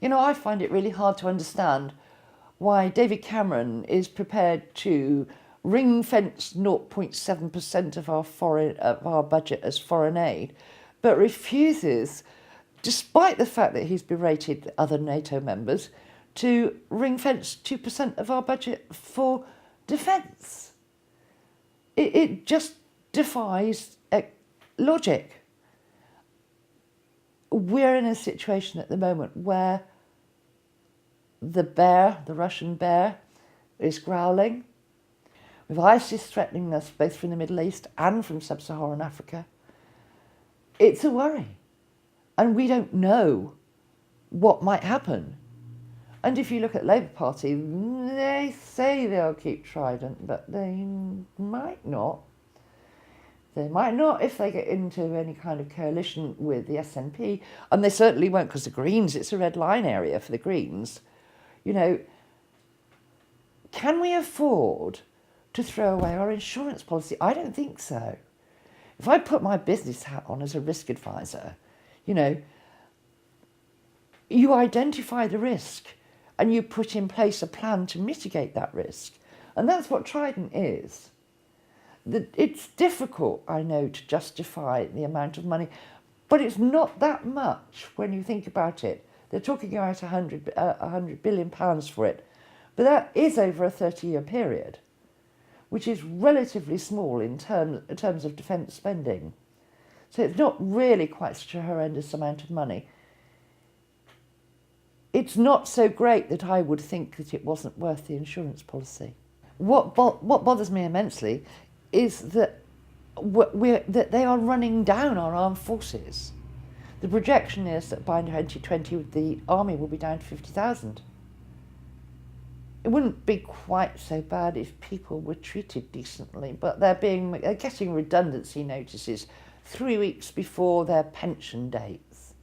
You know, I find it really hard to understand why David Cameron is prepared to ring-fence 0.7% of our budget as foreign aid, but refuses, despite the fact that he's berated other NATO members, to ring-fence 2% of our budget for defence. It just defies logic. We're in a situation at the moment where the Russian bear, is growling. With ISIS threatening us both from the Middle East and from sub-Saharan Africa, it's a worry. And we don't know what might happen. And if you look at Labour Party, they say they'll keep Trident, but they might not. They might not if they get into any kind of coalition with the SNP, and they certainly won't because the Greens, it's a red line area for the Greens. You know, can we afford to throw away our insurance policy? I don't think so. If I put my business hat on as a risk advisor, you know, you identify the risk and you put in place a plan to mitigate that risk. And that's what Trident is. It's difficult, I know, to justify the amount of money, but it's not that much when you think about it. They're talking about £100 billion for it, but that is over a 30-year period, which is relatively small in terms of defence spending. So it's not really quite such a horrendous amount of money. It's not so great that I would think that it wasn't worth the insurance policy. What bothers me immensely is that that they are running down our armed forces. The projection is that by 2020 the army will be down to 50,000. It wouldn't be quite so bad if people were treated decently, but they're getting redundancy notices 3 weeks before their pension dates.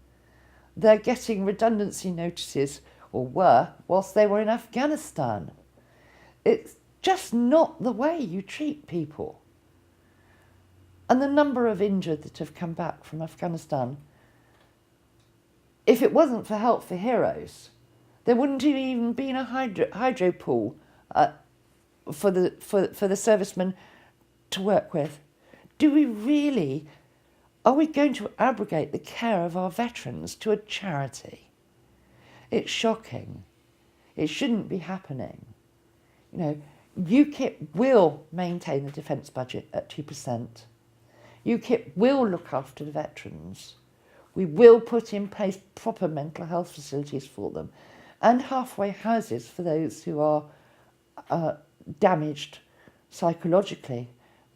They're getting redundancy notices, or were, whilst they were in Afghanistan. It's just not the way you treat people. And the number of injured that have come back from Afghanistan, if it wasn't for Help for Heroes, there wouldn't have even been a hydro pool for the servicemen to work with. Are we going to abrogate the care of our veterans to a charity? It's shocking. It shouldn't be happening. You know, UKIP will maintain the defence budget at 2%. UKIP will look after the veterans. We will put in place proper mental health facilities for them and halfway houses for those who are damaged psychologically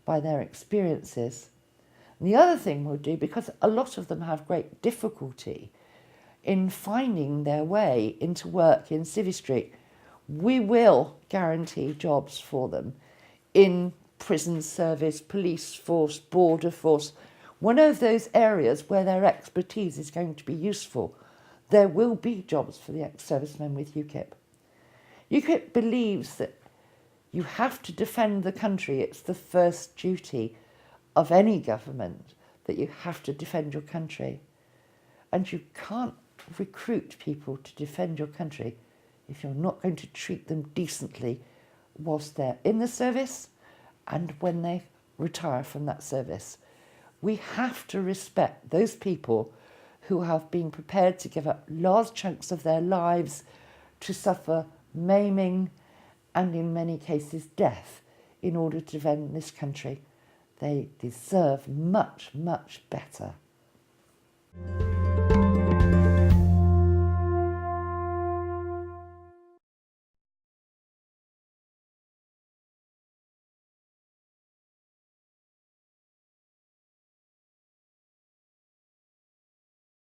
by their experiences. And the other thing we'll do, because a lot of them have great difficulty in finding their way into work in Civvy Street, we will guarantee jobs for them in prison service, police force, border force, one of those areas where their expertise is going to be useful. There will be jobs for the ex-servicemen with UKIP. UKIP believes that you have to defend the country. It's the first duty of any government, that you have to defend your country. And you can't recruit people to defend your country if you're not going to treat them decently whilst they're in the service and when they retire from that service. We have to respect those people who have been prepared to give up large chunks of their lives to suffer maiming and in many cases death in order to defend this country. They deserve much, much better.